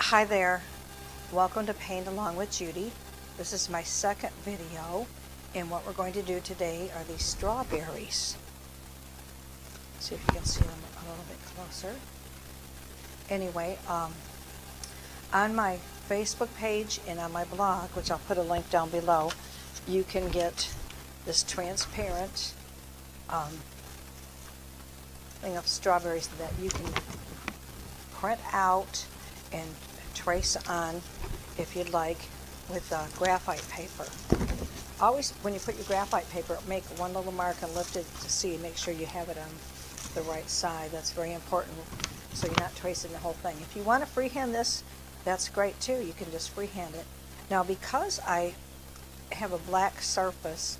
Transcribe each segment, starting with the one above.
Hi there, welcome to Paint Along with Judy. This is my second video, and what we're going to do today are these strawberries. See if you can see them a little bit closer. Anyway, on my Facebook page and on my blog, which I'll put a link down below, you can get this transparent thing of strawberries that you can print out and trace on, if you'd like, with graphite paper. Always, when you put your graphite paper, make one little mark and lift it to see, make sure you have it on the right side. That's very important, so you're not tracing the whole thing. If you want to freehand this, that's great too. You can just freehand it. Now, because I have a black surface,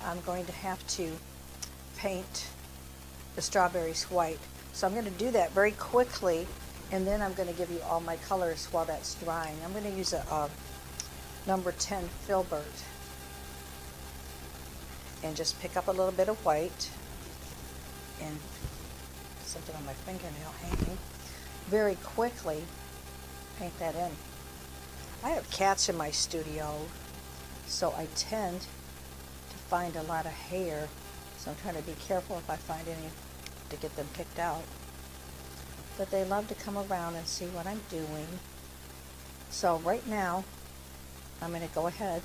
I'm going to have to paint the strawberries white. So I'm going to do that very quickly, and then I'm going to give you all my colors while that's drying. I'm going to use a number 10 filbert and just pick up a little bit of white and something on my fingernail hanging. Very quickly paint that in. I have cats in my studio, so I tend to find a lot of hair, so I'm trying to be careful if I find any to get them picked out. But they love to come around and see what I'm doing. So right now, I'm going to go ahead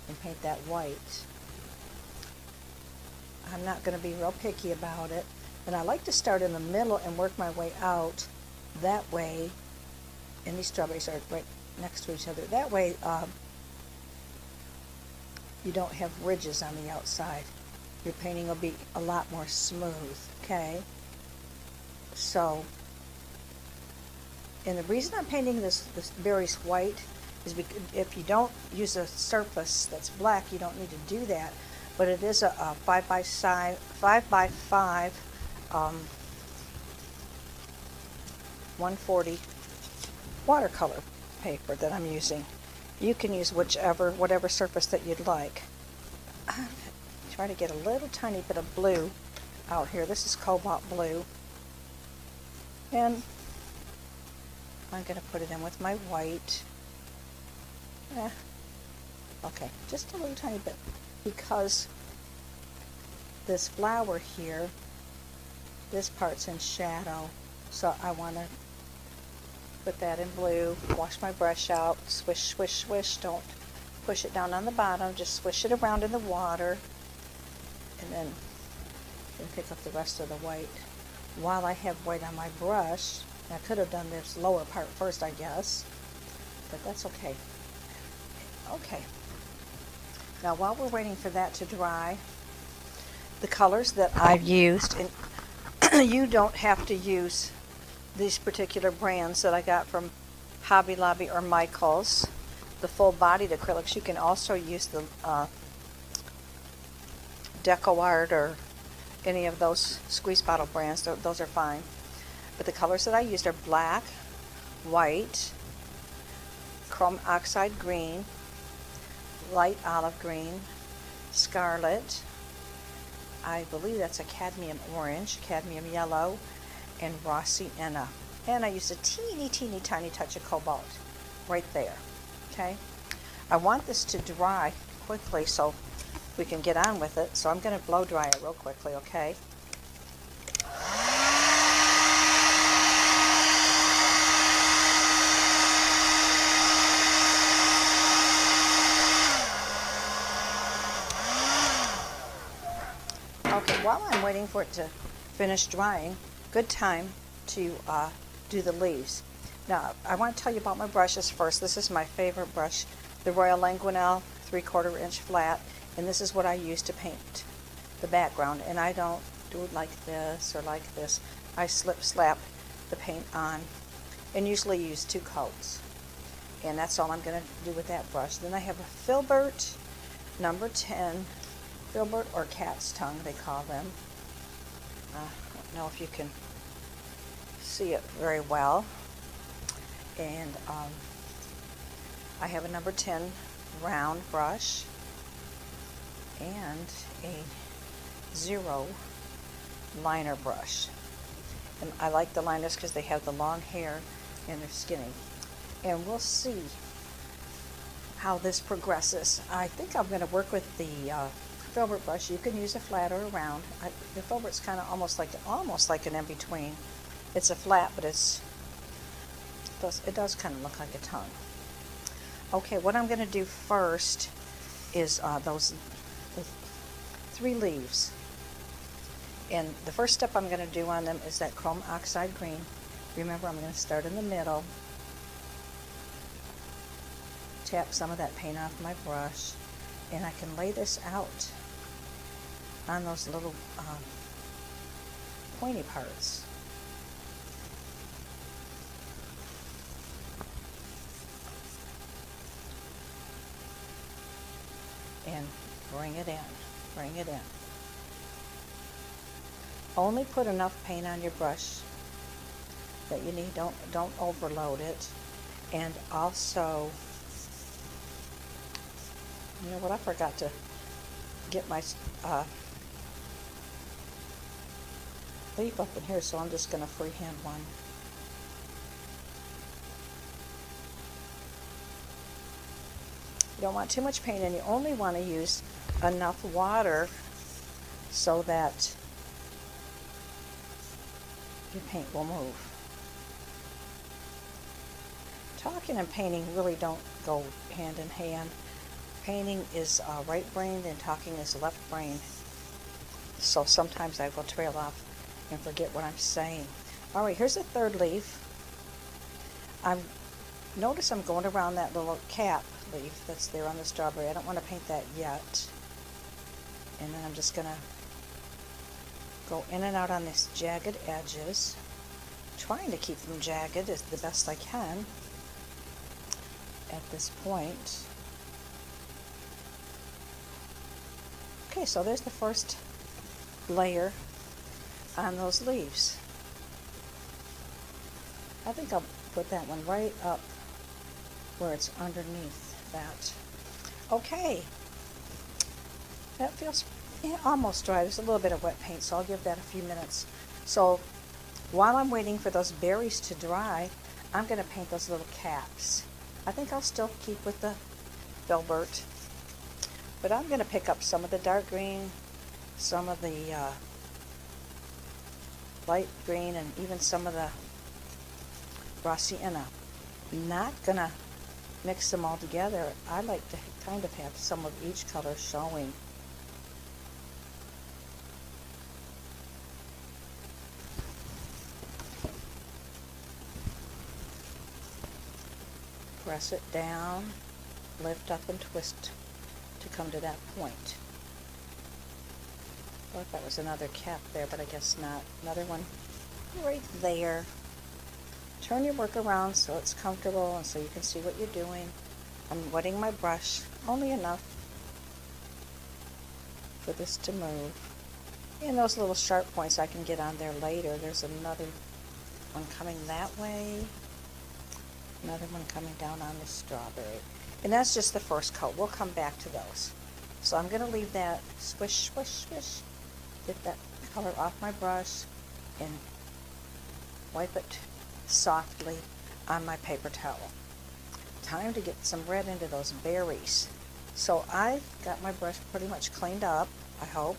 and paint that white. I'm not going to be real picky about it, and I like to start in the middle and work my way out. That way, and these strawberries are right next to each other. That way, you don't have ridges on the outside. Your painting will be a lot more smooth, okay? So, and the reason I'm painting this berries white is because if you don't use a surface that's black, you don't need to do that. But it is a 5 by 5 140 watercolor paper that I'm using. You can use whatever surface that you'd like. Try to get a little tiny bit of blue out here. This is cobalt blue. And I'm going to put it in with my white. Okay, just a little tiny bit, because this flower here, this part's in shadow, so I want to put that in blue. Wash my brush out, swish, swish, swish. Don't push it down on the bottom, just swish it around in the water, and then pick up the rest of the white. While I have white on my brush, I could have done this lower part first, I guess, but that's okay. Okay. Now, while we're waiting for that to dry, the colors that I've used, and you don't have to use these particular brands that I got from Hobby Lobby or Michaels, the full-bodied acrylics. You can also use the DecoArt or any of those squeeze bottle brands. Those are fine. But the colors that I used are black, white, chrome oxide green, light olive green, scarlet, I believe that's a cadmium orange, cadmium yellow, and raw sienna. And I used a teeny tiny touch of cobalt right there. Okay? I want this to dry quickly so we can get on with it, so I'm going to blow dry it real quickly, okay? Okay, while I'm waiting for it to finish drying, good time to do the leaves. Now, I want to tell you about my brushes first. This is my favorite brush, the Royal Languinel 3/4 inch flat, and this is what I use to paint the background. And I don't do it like this or like this. I slap the paint on, and usually use 2 coats. And that's all I'm going to do with that brush. Then I have a filbert number 10, filbert or cat's tongue they call them. I don't know if you can see it very well. And I have a number 10 round brush and a 0 liner brush. And I like the liners because they have the long hair and they're skinny. and we'll see how this progresses. I think I'm going to work with the filbert brush. You can use a flat or a round. The filbert's kind of almost like an in-between. It's a flat, but it does kind of look like a tongue. Okay, what I'm going to do first is the 3 leaves. And the first step I'm going to do on them is that chrome oxide green. Remember, I'm going to start in the middle, tap some of that paint off my brush, and I can lay this out on those little pointy parts. And bring it in, bring it in. Only put enough paint on your brush that you need. Don't overload it. And also, you know what, I forgot to get my leaf up in here, so I'm just going to freehand one. You don't want too much paint, and you only want to use enough water so that your paint will move. Talking and painting really don't go hand in hand. Painting is right-brained and talking is left-brained. So sometimes I will trail off and forget what I'm saying. All right, here's the 3rd leaf. Notice I'm going around that little cap leaf that's there on the strawberry. I don't want to paint that yet. And then I'm just going to go in and out on these jagged edges, trying to keep them jagged as the best I can at this point. Okay, so there's the first layer on those leaves. I think I'll put that one right up where it's underneath that. Okay, that feels almost dry. There's a little bit of wet paint, so I'll give that a few minutes. So while I'm waiting for those berries to dry, I'm going to paint those little caps. I think I'll still keep with the filbert, but I'm going to pick up some of the dark green, some of the light green, and even some of the raw sienna. Not going to mix them all together. I like to kind of have some of each color showing. Press it down, lift up and twist to come to that point. I thought that was another cap there, but I guess not. Another one right there. Turn your work around so it's comfortable and so you can see what you're doing. I'm wetting my brush only enough for this to move. And those little sharp points I can get on there later. There's another one coming that way. Another one coming down on the strawberry. And that's just the first coat. We'll come back to those. So I'm going to leave that swish, swish, swish. Get that color off my brush and wipe it softly on my paper towel. Time to get some red into those berries. So I've got my brush pretty much cleaned up, I hope,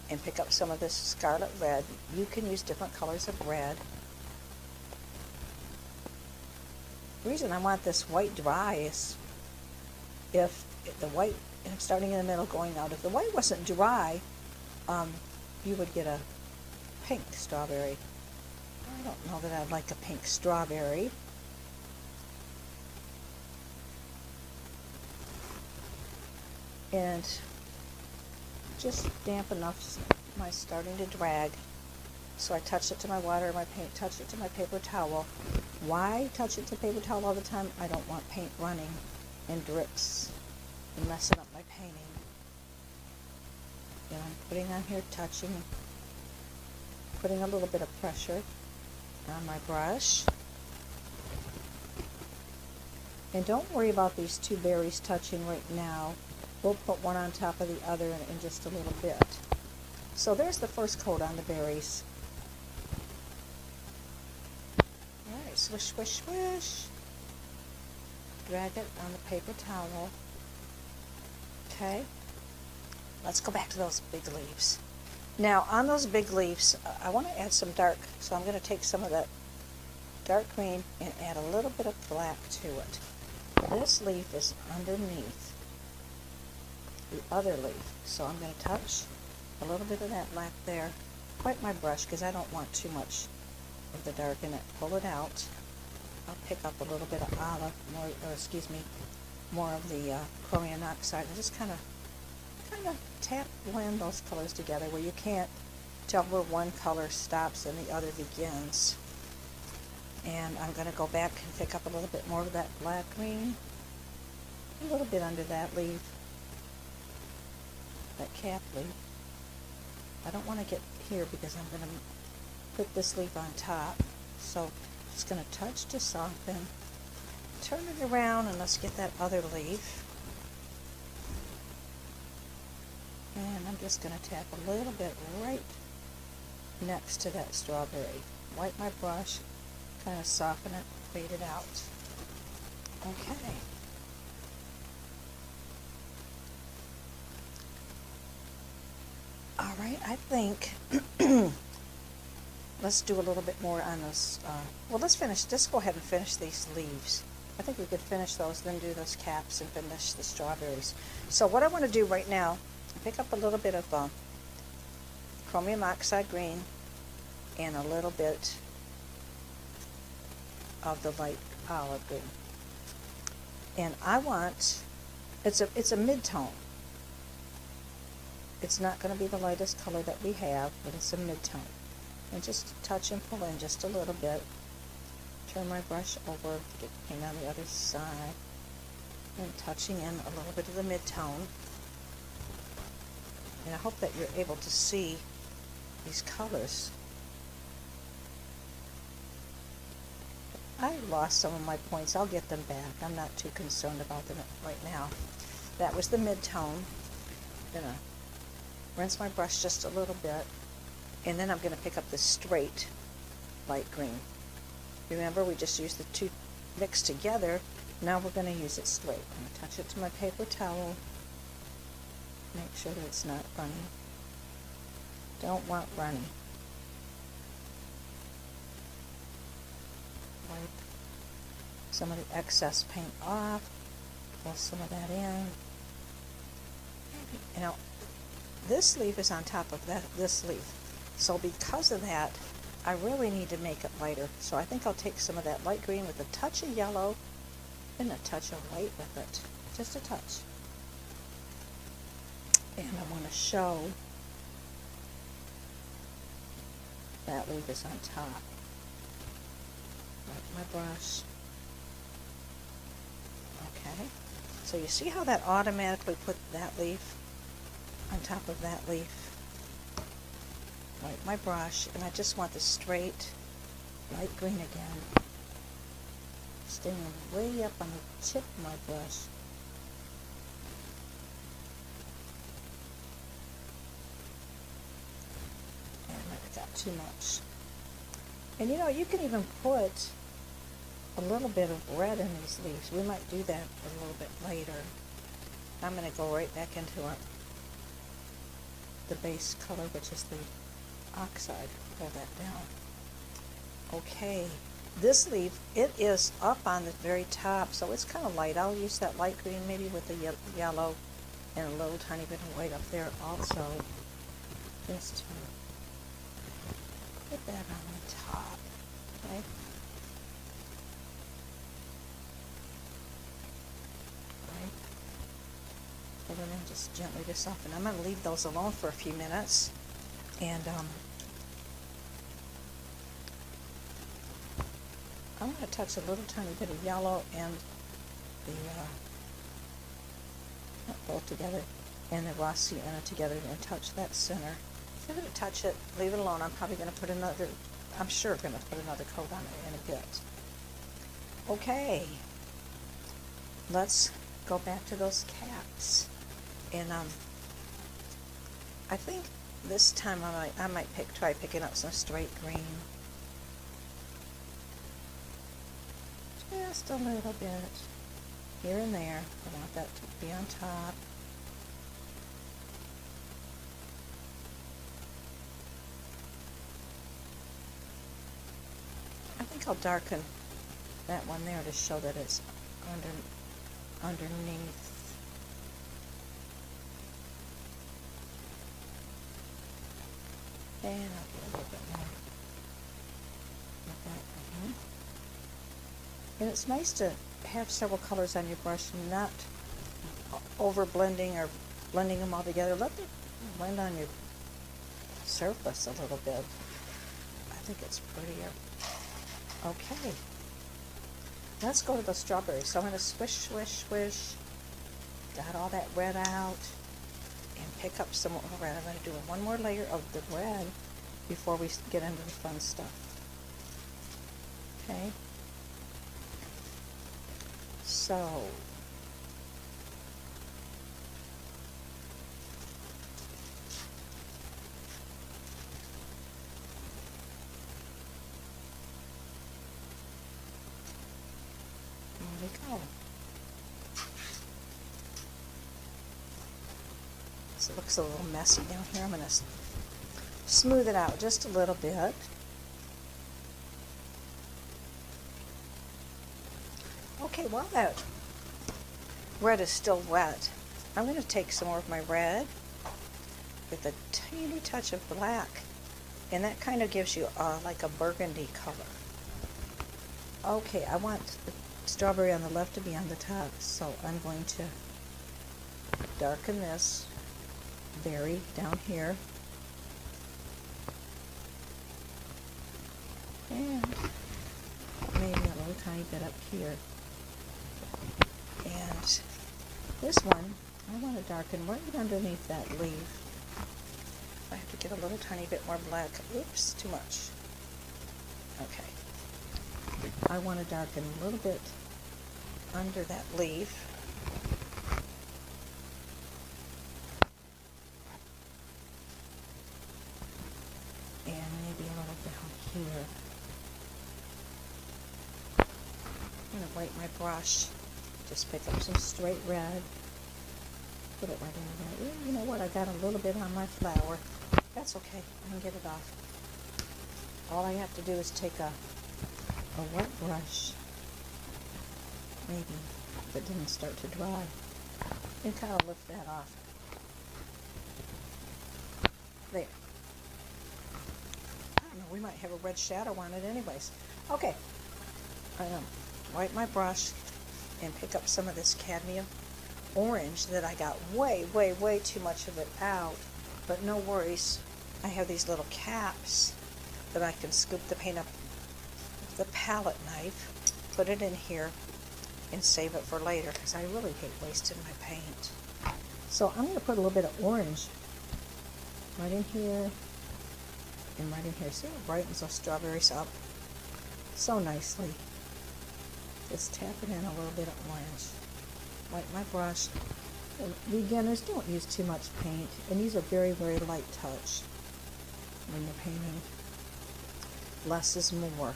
and pick up some of this scarlet red. You can use different colors of red. The reason I want this white dry is if the white, and I'm starting in the middle going out, if the white wasn't dry, you would get a pink strawberry. I don't know that I'd like a pink strawberry. And just damp enough, my starting to drag. So I touch it to my water, my paint, touch it to my paper towel. Why touch it to paper towel all the time? I don't want paint running and drips and messing up my painting. And I'm putting on here, touching, putting a little bit of pressure on my brush. And don't worry about these 2 berries touching right now. We'll put one on top of the other in just a little bit. So there's the first coat on the berries. Alright, swish, swish, swish. drag it on the paper towel. Okay, let's go back to those big leaves. Now on those big leaves, I want to add some dark, so I'm going to take some of that dark green and add a little bit of black to it. This leaf is underneath the other leaf, so I'm going to touch a little bit of that black there. Wipe my brush because I don't want too much of the dark in it. Pull it out. I'll pick up a little bit of olive, more of the chromium oxide, and just kind of blend those colors together where you can't tell where one color stops and the other begins. And I'm going to go back and pick up a little bit more of that black green, a little bit under that leaf, that cap leaf. I don't want to get here because I'm going to put this leaf on top. So just going to touch to soften, turn it around, and let's get that other leaf. And I'm just going to tap a little bit right next to that strawberry. Wipe my brush, kind of soften it, fade it out. Okay. All right, I think let's do a little bit more on those. Well, let's go ahead and finish these leaves. I think we could finish those, then do those caps and finish the strawberries. So what I want to do right now, pick up a little bit of chromium oxide green and a little bit of the light olive green. And I want, it's a mid-tone. It's not going to be the lightest color that we have, but it's a mid-tone. And just touch and pull in just a little bit. Turn my brush over to get the paint on the other side. And touching in a little bit of the mid-tone. And I hope that you're able to see these colors. I lost some of my points. I'll get them back. I'm not too concerned about them right now. That was the mid-tone. I'm going to rinse my brush just a little bit. And then I'm going to pick up the straight light green. Remember, we just used the two mixed together. Now we're going to use it straight. I'm going to touch it to my paper towel. Make sure that it's not runny. Don't want runny. Wipe some of the excess paint off. Pull some of that in. You know, this leaf is on top of this leaf. So because of that, I really need to make it lighter. So I think I'll take some of that light green with a touch of yellow and a touch of white with it. Just a touch. And I want to show that leaf is on top. Wipe my brush. Okay. So you see how that automatically put that leaf on top of that leaf? Wipe my brush, and I just want the straight light green again. Staying way up on the tip of my brush. Too much. And you know, you can even put a little bit of red in these leaves. We might do that a little bit later. I'm going to go right back into the base color, which is the oxide. Pull that down. Okay, this leaf, it is up on the very top, so it's kind of light. I'll use that light green maybe with the yellow and a little tiny bit of white up there also. Just to put that on the top, okay? Right. Put it in just gently to soften. I'm going to leave those alone for a few minutes, and I'm going to touch a little tiny bit of yellow and the both together, and the raw sienna together, and touch that center. I'm going to touch it, leave it alone. I'm probably going to put another, I'm sure going to put another coat on it in a bit. Okay, let's go back to those caps. And I think this time I might try picking up some straight green. Just a little bit. here and there. I want that to be on top. I think I'll darken that one there to show that it's underneath. And I'll get a little bit more of that right here. And it's nice to have several colors on your brush and not over blending or blending them all together. Let them blend on your surface a little bit. I think it's prettier. Okay, let's go to the strawberries. So I'm going to swish, swish, swish. Got all that red out. And pick up some more red. I'm going to do one more layer of the red before we get into the fun stuff. Okay. So, there we go. So it looks a little messy down here. I'm going to smooth it out just a little bit. Okay, while that red is still wet, I'm going to take some more of my red with a teeny touch of black, and that kind of gives you like a burgundy color. Okay, I want the strawberry on the left to be on the top, so I'm going to darken this berry down here. And maybe a little tiny bit up here. And this one, I want to darken right underneath that leaf. I have to get a little tiny bit more black. Oops, too much. Okay. I want to darken a little bit under that leaf. And maybe a little down here. I'm going to wipe my brush. Just pick up some straight red. Put it right in there. You know what? I got a little bit on my flower. That's okay. I can get it off. All I have to do is take a wet brush, maybe, if it didn't start to dry, and kind of lift that off. There. I don't know, we might have a red shadow on it anyways. Okay. Wipe my brush and pick up some of this cadmium orange that I got way, way, way too much of it out. But no worries. I have these little caps that I can scoop the paint up with the palette knife, put it in here, and save it for later because I really hate wasting my paint. So I'm going to put a little bit of orange right in here and right in here. See how it brightens those strawberries up so nicely. Just tap it in a little bit of orange. Wipe my brush. And beginners, don't use too much paint, and these are very, very light touch when you're painting. Less is more.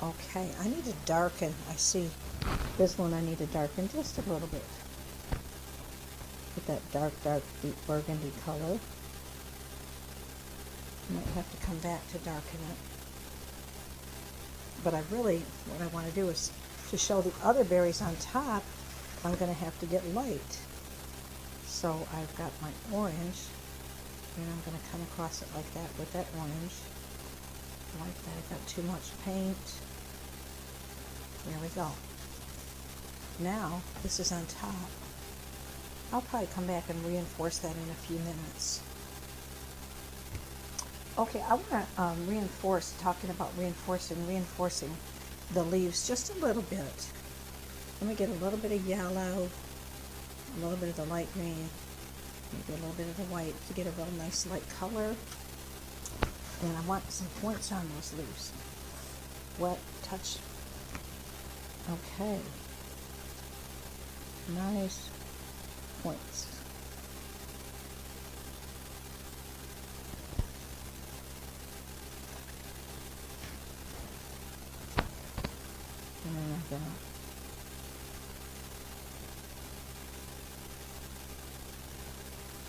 Okay, I need to darken. I see this one I need to darken just a little bit. With that dark, dark, deep burgundy color. Might have to come back to darken it. But what I want to do is to show the other berries on top, I'm going to have to get light. So I've got my orange, and I'm going to come across it like that with that orange. Like that, I got too much paint. There we go. Now, this is on top. I'll probably come back and reinforce that in a few minutes. Okay, I want to reinforce, talking about reinforcing the leaves just a little bit. Let me get a little bit of yellow, a little bit of the light green, maybe a little bit of the white to get a real nice light color. And I want some points on those leaves. Wet, touch. Okay. Nice points. And then I'm going to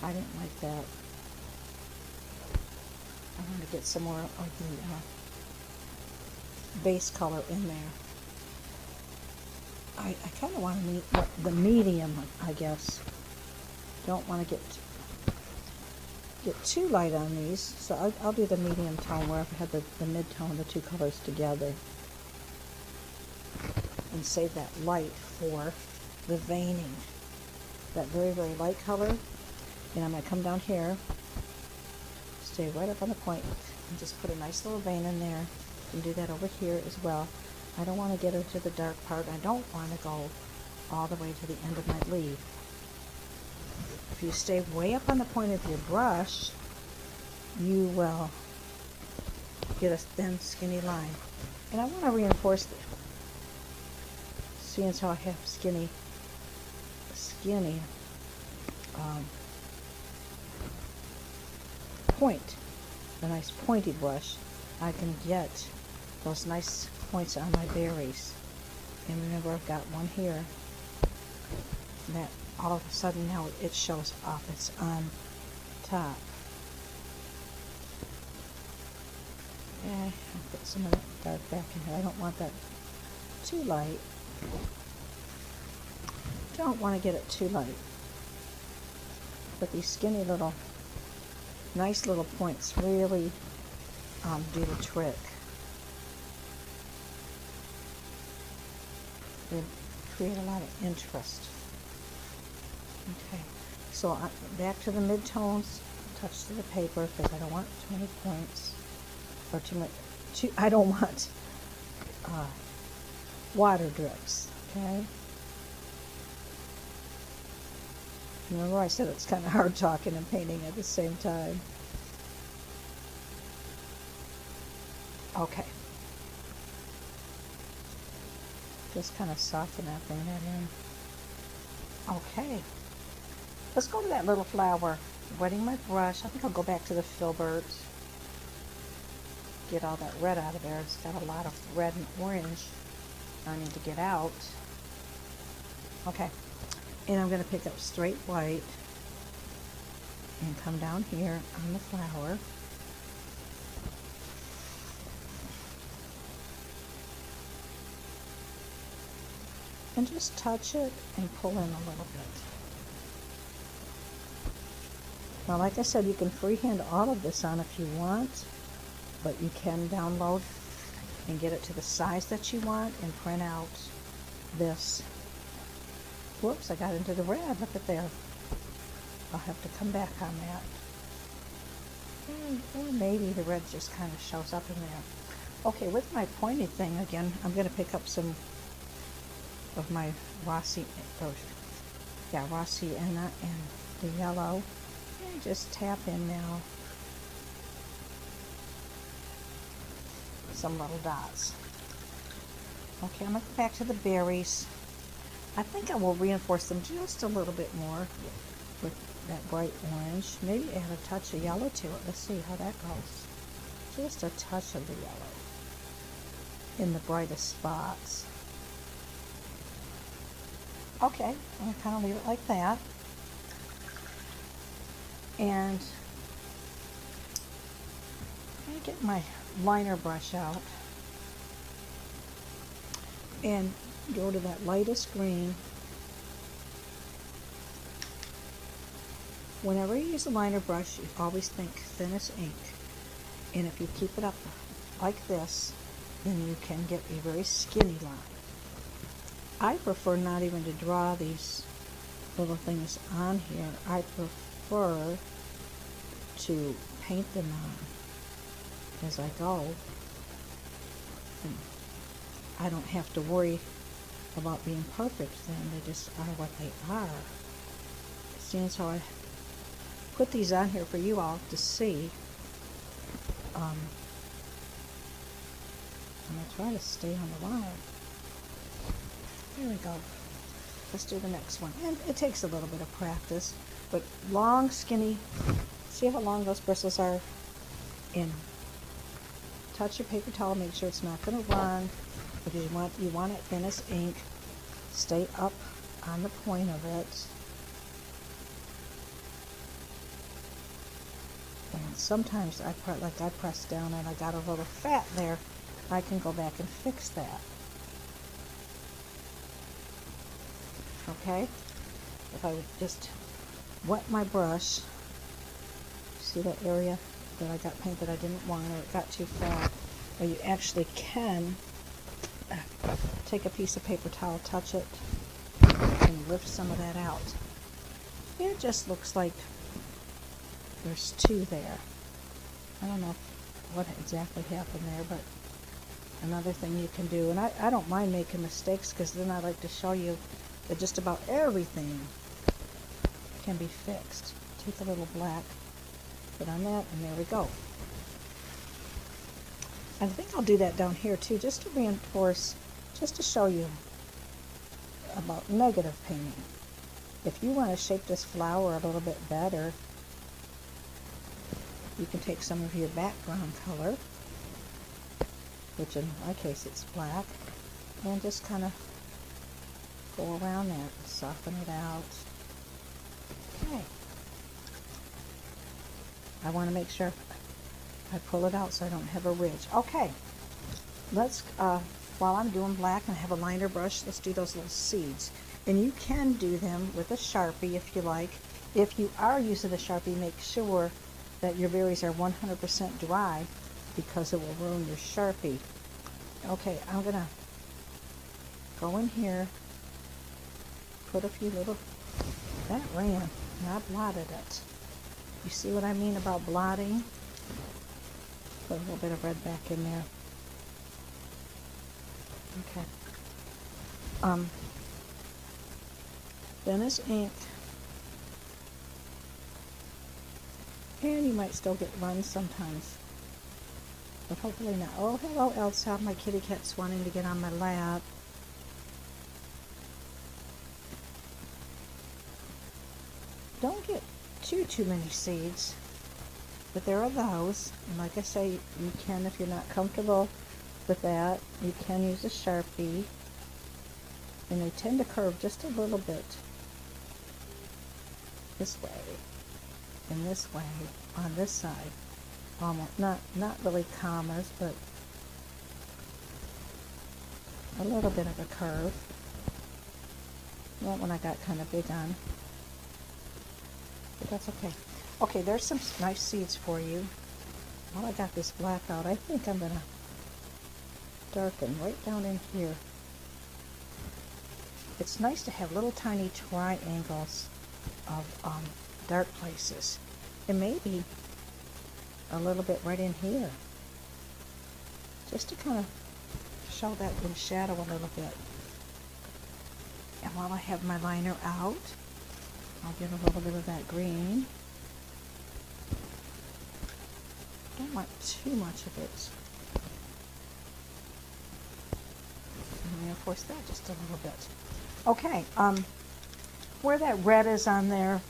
I didn't like that. I want to get some more of the base color in there. I kind of want to meet the medium, I guess. Don't want to get too light on these, so I'll do the medium tone where I've had the mid-tone, the two colors together, and save that light for the veining. That very, very light color. And I'm going to come down here, stay right up on the point, and just put a nice little vein in there, and do that over here as well. I don't want to get into the dark part. I don't want to go all the way to the end of my leaf. If you stay way up on the point of your brush, you will get a thin, skinny line. And I want to reinforce the, seeing as how I have skinny point, a nice pointy brush, I can get those nice points on my berries. And remember, I've got one here that all of a sudden now it shows up. It's on top. Yeah, I'll put some of that dark back in here. I don't want that too light. Don't want to get it too light. But these skinny little, nice little points really do the trick. They create a lot of interest. Okay, so back to the mid-tones, touch to the paper because I don't want too many points, or too much. I don't want water drips. Okay. Remember, I said it's kind of hard talking and painting at the same time. Okay. Just kind of soften that, bring that in. Okay. Let's go to that little flower. Wetting my brush. I think I'll go back to the filbert. Get all that red out of there. It's got a lot of red and orange I need to get out. Okay. And I'm going to pick up straight white and come down here on the flower. And just touch it and pull in a little bit. Now, like I said, you can freehand all of this on if you want, but you can download and get it to the size that you want and print out this. Whoops, I got into the red. Look at there. I'll have to come back on that. Or maybe the red just kind of shows up in there. Okay, with my pointed thing again, I'm going to pick up some of my Raw-Sienna and the yellow. And just tap in now some little dots. Okay, I'm going to go back to the berries. I think I will reinforce them just a little bit more with that bright orange. Maybe add a touch of yellow to it. Let's see how that goes. Just a touch of the yellow in the brightest spots. Okay, I'm going to kind of leave it like that. And let me get my liner brush out and go to that lightest green. Whenever you use a liner brush, you always think thinnest ink. And if you keep it up like this, then you can get a very skinny line. I prefer not even to draw these little things on here. I prefer to paint them on as I go. And I don't have to worry about being perfect then. They just are what they are. Seeing so I put these on here for you all to see. I'm going to try to stay on the line. There we go. Let's do the next one. And it takes a little bit of practice, but long, skinny, see how long those bristles are? And touch your paper towel, make sure it's not going to run. Because you want it thin as ink. Stay up on the point of it. sometimes I pressed down and I got a little fat there. I can go back and fix that. Okay? If I would just wet my brush, see that area that I got paint that I didn't want, or it got too fat, or you actually can take a piece of paper towel, touch it, and lift some of that out. It just looks like there's two there. I don't know what exactly happened there, but another thing you can do, and I don't mind making mistakes, because then I like to show you that just about everything can be fixed. Take a little black, put on that, and there we go. I think I'll do that down here too, just to reinforce, just to show you about negative painting. If you want to shape this flower a little bit better, you can take some of your background color, which in my case it's black, and just kind of go around that and soften it out. Okay. I want to make sure I pull it out so I don't have a ridge. Okay. Let's, while I'm doing black and I have a liner brush, let's do those little seeds. And you can do them with a Sharpie if you like. If you are using a Sharpie, make sure that your berries are 100% dry, because it will ruin your Sharpie. Okay, I'm going to go in here, put a few little, that ran, and I blotted it. You see what I mean about blotting? Put a little bit of red back in there. Okay. Venice ink. And you might still get runs sometimes, but hopefully not. Oh, hello, Elsa. My kitty cat's wanting to get on my lap. Don't get too many seeds, but there are those. And like I say, you can, if you're not comfortable with that, you can use a Sharpie. And they tend to curve just a little bit this way and this way on this side. Almost not really commas, but a little bit of a curve. That one I got kind of big on, but that's okay. Okay, there's some nice seeds for you. While I got this black out, I think I'm gonna darken right down in here. It's nice to have little tiny triangles of dark places, and maybe a little bit right in here, just to kind of show that in shadow a little bit. And while I have my liner out, I'll get a little bit of that green. Don't want too much of it. And reinforce that just a little bit. Okay, where that red is on there,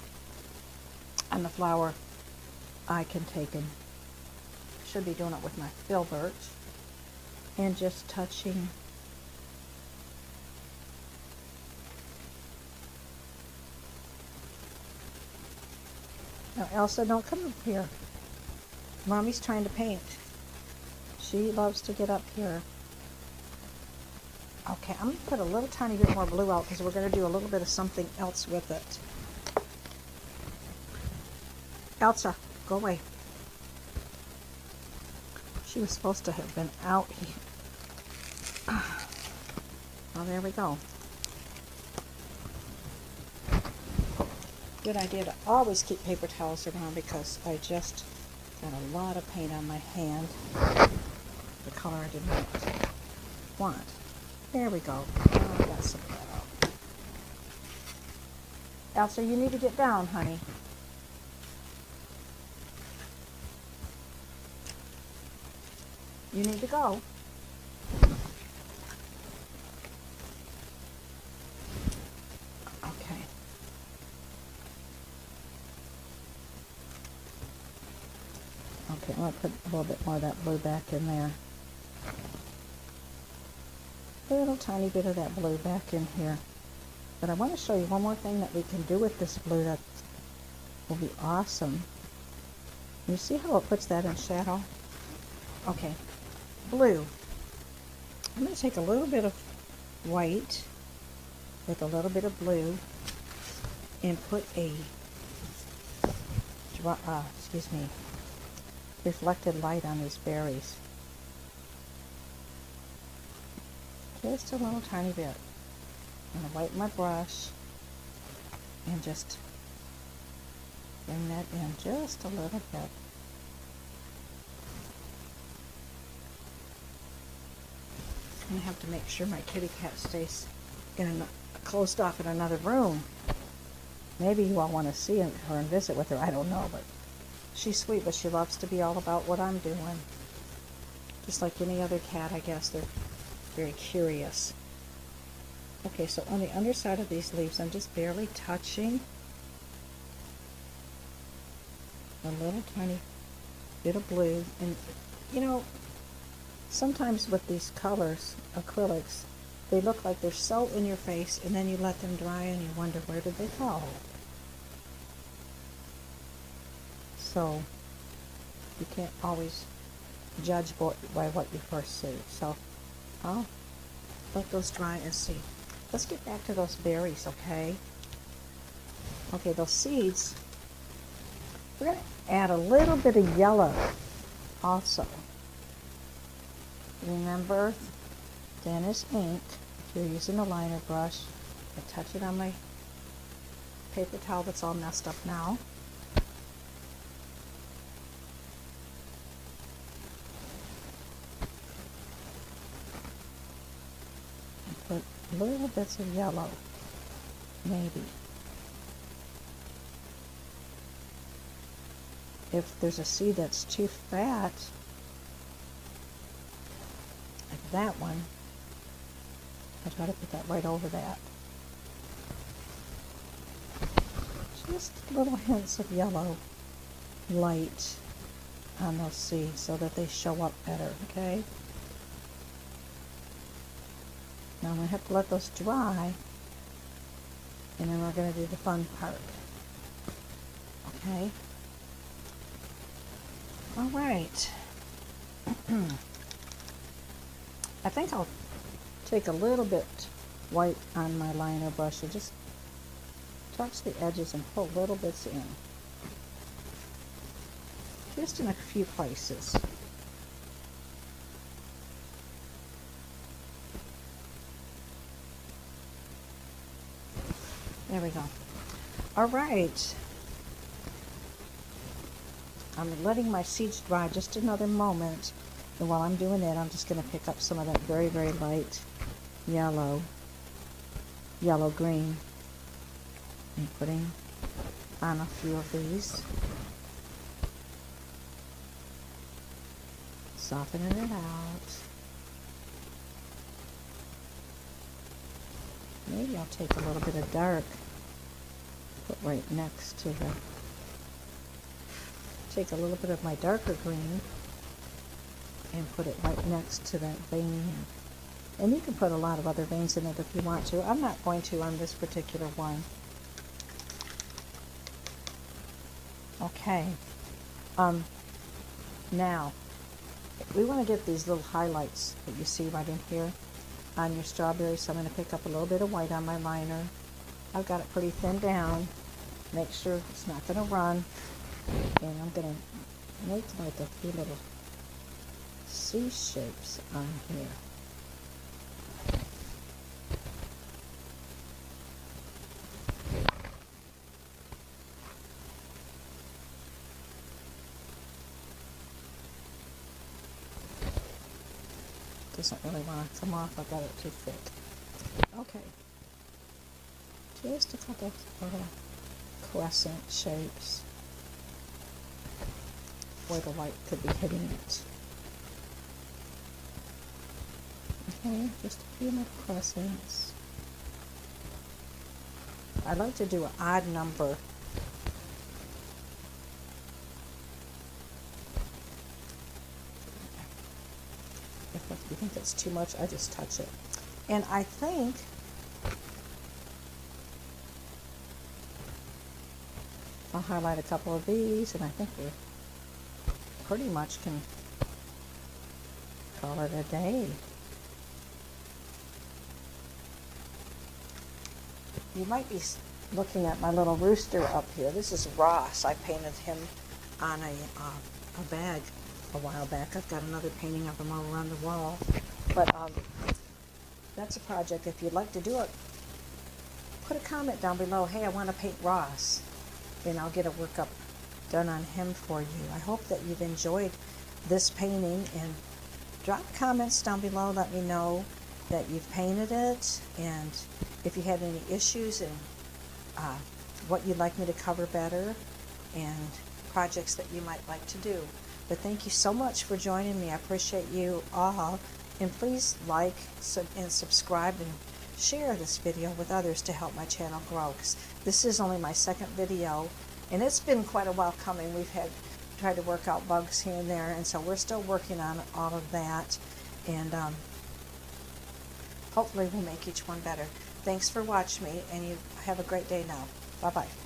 on the flower, I can take and should be doing it with my filbert and just touching now. Elsa, don't come up here. Mommy's trying to paint. She loves to get up here. Okay, I'm going to put a little tiny bit more blue out, because we're going to do a little bit of something else with it. Elsa, go away. She was supposed to have been out here. Well, there we go. Good idea to always keep paper towels around, because I just got a lot of paint on my hand. The color I did not want. There we go. Oh, I got some of that out. Elsa, you need to get down, honey. You need to go. Okay. Okay, I'm going to put a little bit more of that blue back in there. A little tiny bit of that blue back in here. But I want to show you one more thing that we can do with this blue that will be awesome. You see how it puts that in shadow? Okay, blue. I'm going to take a little bit of white with a little bit of blue and put a reflected light on these berries. Just a little tiny bit. I'm going to wipe my brush and just bring that in just a little bit. I'm going to have to make sure my kitty cat stays closed off in another room. Maybe you all want to see her and visit with her. I don't know, but she's sweet, but she loves to be all about what I'm doing. Just like any other cat, I guess. They're very curious. Okay, so on the underside of these leaves, I'm just barely touching a little tiny bit of blue. And, you know, sometimes with these colors, acrylics, they look like they're so in your face, and then you let them dry and you wonder, where did they go? So you can't always judge by what you first see. So I'll let those dry and see. Let's get back to those berries, okay? Okay, those seeds, we're going to add a little bit of yellow also. Remember, thin as ink. If you're using a liner brush, I touch it on my paper towel that's all messed up now. And put little bits of yellow, maybe. If there's a seed that's too fat, like that one, I try to put that right over that. Just little hints of yellow light on those seeds so that they show up better, okay? Now I'm going to have to let those dry, and then we're going to do the fun part. Okay? All right. I think I'll take a little bit white on my liner brush and just touch the edges and pull little bits in. Just in a few places. There we go. All right. I'm letting my seeds dry just another moment. And while I'm doing that, I'm just going to pick up some of that very, very light yellow, green, and putting on a few of these. Softening it out. Maybe I'll take a little bit of dark, put right next to the, take a little bit of my darker green and put it right next to that vein. And you can put a lot of other veins in it if you want to. I'm not going to on this particular one. Okay. Now, we want to get these little highlights that you see right in here on your strawberries. So I'm going to pick up a little bit of white on my liner. I've got it pretty thin down. Make sure it's not going to run. And I'm going to make like a few little C shapes on here. Doesn't really want to come off. I got it too thick. Okay. Just a couple of little crescent shapes where the light could be hitting it. Okay, just a few more crescents. I like to do an odd number. If you think that's too much, I just touch it. And I think I'll highlight a couple of these, and I think we're pretty much can call it a day. You might be looking at my little rooster up here. This is Ross. I painted him on a bag a while back. I've got another painting of him all around the wall. But that's a project. If you'd like to do it, put a comment down below. Hey, I want to paint Ross. And I'll get a workup done on him for you. I hope that you've enjoyed this painting, and drop comments down below. Let me know that you've painted it, and if you had any issues, and what you'd like me to cover better, and projects that you might like to do. But thank you so much for joining me. I appreciate you all. And please like and subscribe and share this video with others to help my channel grow. 'Cause this is only my second video, and it's been quite a while coming. We've had tried to work out bugs here and there, and so we're still working on all of that. And hopefully we'll make each one better. Thanks for watching me, and you have a great day now. Bye-bye.